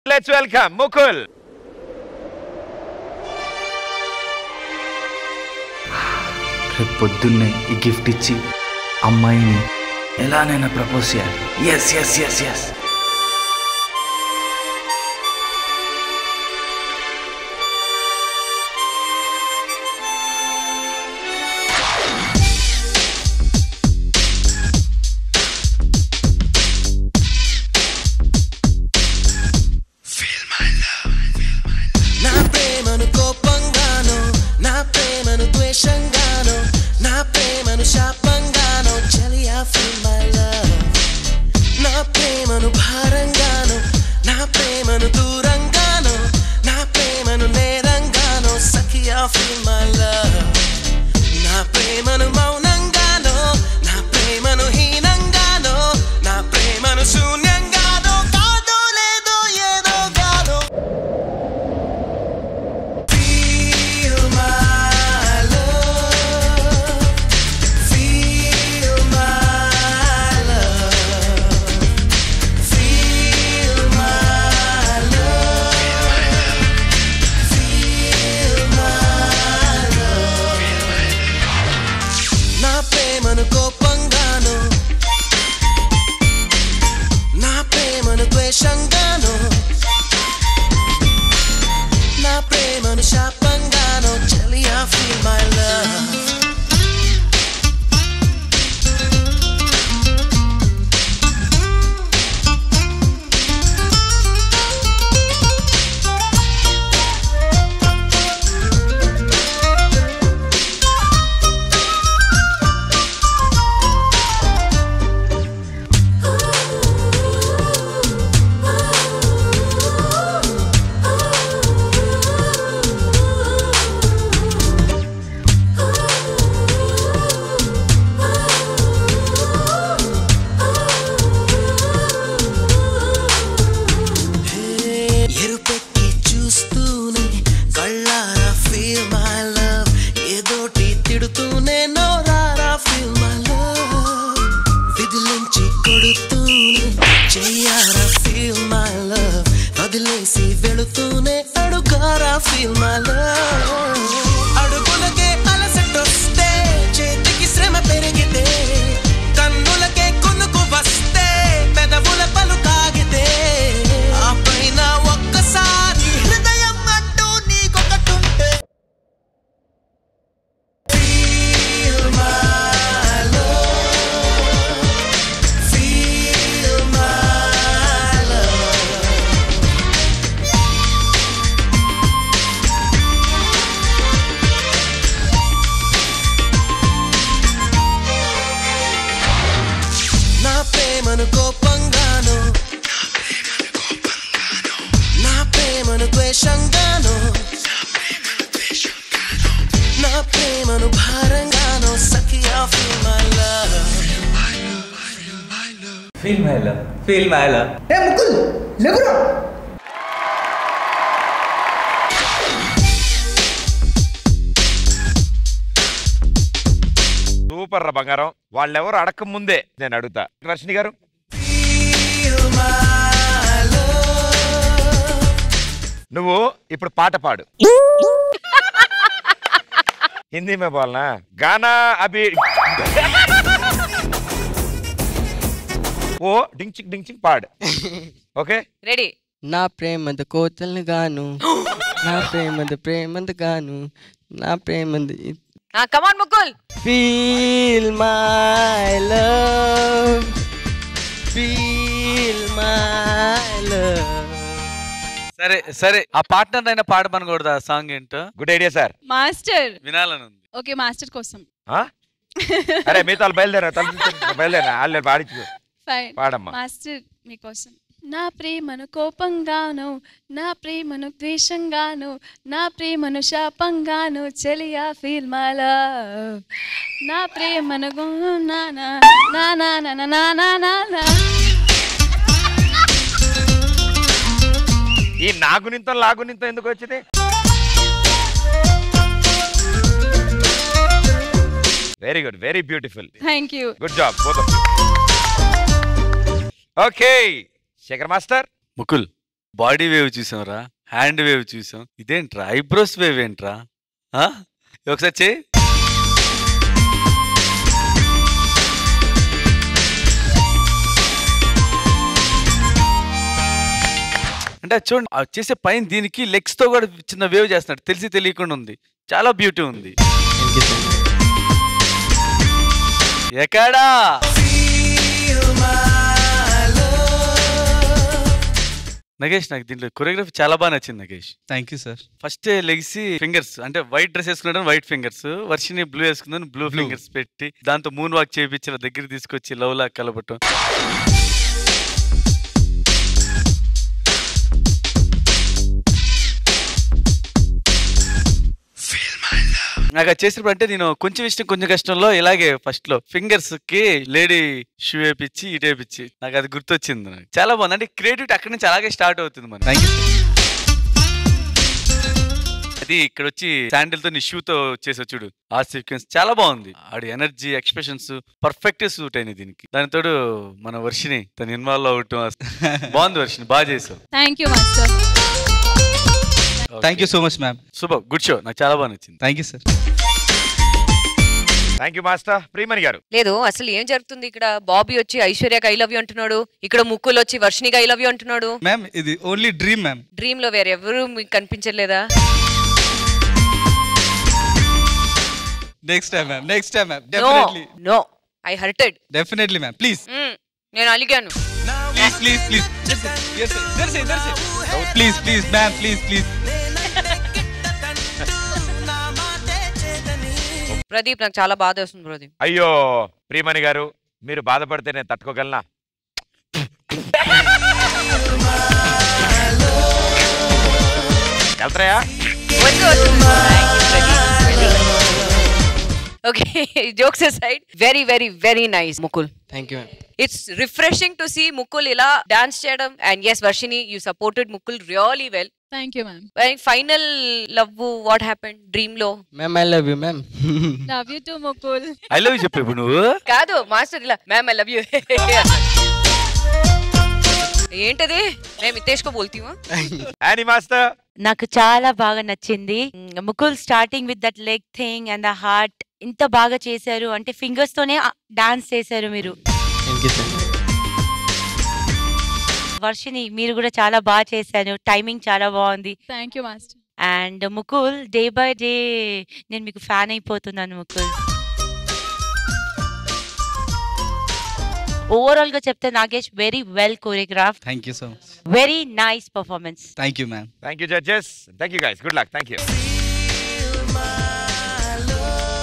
Let's welcome Mukul. రేపు పొద్దున్నే ఈ గిఫ్ట్ ఇచ్చి అమ్మాయిని ఎలానైనా ప్రపోజ్ చేయాలి. Yes yes yes yes. Feel my love. Hey Mukul, levura. Super రా బంగారం. వాళ్ళెవరు అడక్క ముందే నేను అడుగుతా. వర్షిణి గారు నువ్వు ఇప్పుడు పాట పాడు. హిందీ మే బోల్నా గానా అభి ఓ డింగ్ చిక్ పాడు. Okay ready. నా ప్రేమద కోతల్ని గాను నా ప్రేమద గాను నా ప్రేమద come on Mukul. Feel my love feel my love. సరే సరే ఆ పార్ట్నర్ అయినా పాడమనకూడదు. ఆ సాంగ్ ఏంటో. Good idea sir. మాస్టర్ వినాలని ఉంది. ఓకే మాస్టర్ కోసం. అరే మిగతా బయలుదేరా బయలుదేరా వాళ్ళు పాడించు. పాడమ్మా. మాస్టర్ మీకోసం. నా ప్రేమను కోపంగాను నా ప్రేమను ద్వేషంగాను నా ప్రేమను శాపంగాను చెలియా ఫీల్ మై లవ్. నా ప్రేమను నా నా నా నా నా నా నా నా. ఈ నాగునింతో లాగునింతో ఎందుకు వచ్చింది? Very good, very beautiful. Thank you. Good job both of you. Okay Shekhar master. Mukul body wave చూసాంరా, హ్యాండ్ వేవ్ చూసాం, ఇదేంట్రా ఐబ్రోస్ వేవ్ ఏంట్రా? ఆ? ఒకసారి చేయి. అంటే అది చూడండి, ఆ చేసే పైన దీనికి లెగ్స్ తో కూడా చిన్న వేవ్ చేస్తున్నాడు, తెలిసి తెలియకుండా ఉంది. చాలా బ్యూటీ ఉంది. ఎక్కడా నగేష్, నాకు దీంట్లో కొరియోగ్రఫీ చాలా బాగా నచ్చింది Nagesh. Thank you sir. First లెగిసి ఫింగర్స్ అంటే వైట్ డ్రెస్ వేసుకున్నాడు, వైట్ ఫింగర్స్, వర్షిని బ్లూ వేసుకున్నాను, బ్లూ ఫింగర్స్ పెట్టి దాంతో మూన్ వాక్ చేయించి దగ్గర తీసుకొచ్చి లవ్ లాగా కలపటం. నాకు అది చేసినప్పుడు అంటే నేను కొంచెం ఇష్టం కొంచెం కష్టంలో ఇలాగే ఫస్ట్ లో ఫింగర్స్ కి లేడీ షూ వేపించి ఇటు వేపించి నాకు అది గుర్తొచ్చింది. నాకు చాలా బాగుంది. అంటే క్రియేటివిటీ అక్కడి నుంచి అలాగే స్టార్ట్ అవుతుంది మన. Thank you. అది ఇక్కడ వచ్చి శాండిల్ తో నీ షూ తో చేసే చూడు ఆ సీక్వెన్స్ చాలా బాగుంది. ఆడి ఎనర్జీ ఎక్స్ప్రెషన్స్ పర్ఫెక్ట్ సూట్ అయినాయి దీనికి. దానితోడు మన వర్షిని తను ఇన్వాల్వ్ అవటం బాగుంది. వర్షిని బాగా చేసావు. Thank you master. Thank you so much ma'am. Super, good show, నాకు చాలా బాగా నచ్చింది. Thank you sir. Thank you master. Priyamani గారు. లేదు అసలు ఏం జరుగుతుంది ఇక్కడ? బాబీ వచ్చి ఐశ్వర్యకి ఐ లవ్ యూ అంటున్నాడు, ఇక్కడ ముక్కులు వచ్చి వర్షినికి ఐ లవ్ యూ అంటున్నాడు. మ్యామ్ ఇది ఓన్లీ డ్రీమ్ మ్యామ్. డ్రీమ్ లో వేరెవరు మీకు కనిపించలేదా? Next time ma'am, next time ma'am. No definitely no, I hurted. Definitely ma'am. Please నేను అలిగాను. Please please please please please ma'am, please please. Pradeep నాకు చాలా బాధ వస్తుంది ప్రదీప్. అయ్యో ప్రియమణి గారు, మీరు బాధపడితే నేను తట్టుకోగలనా? వెళ్తాయా? Okay, jokes aside, very very very nice Mukul. Thank you. It's refreshing to see Mukul ఇలా డాన్స్ చేయడం. And yes Varshini, you supported Mukul really well. Thank you ma'am. Final love, what happened dream లో? Ma'am I love you ma'am. Love you to Mukul. I love you చెప్పు ఇప్పుడు నువ్వు. కాదు master ఇలా ma'am I love you. ఏంటది? మేము ఇతేష్ కో బోల్తీవా? Annie master. నాకు చాలా బాగా నచ్చింది. Mukul starting with that leg thing and the heart ఇంత బాగా చేశారు. అంటే ఫింగర్స్ తోనే డాన్స్ చేశారు మీరు. Thank you sir. వర్షిని మీరు కూడా చాలా బాగా చేశారు. టైమింగ్ చాలా బాగుంది. Thank you master. And Mukul day by day నేను మీకు ఫ్యాన్ అయిపోతున్నాను ముకుల్. ఓవరాల్ గా చెప్తే Nagesh very well choreograph. Thank you so much. Very nice performance. Thank you ma'am. Thank you judges. Thank you guys. Good luck. Thank you.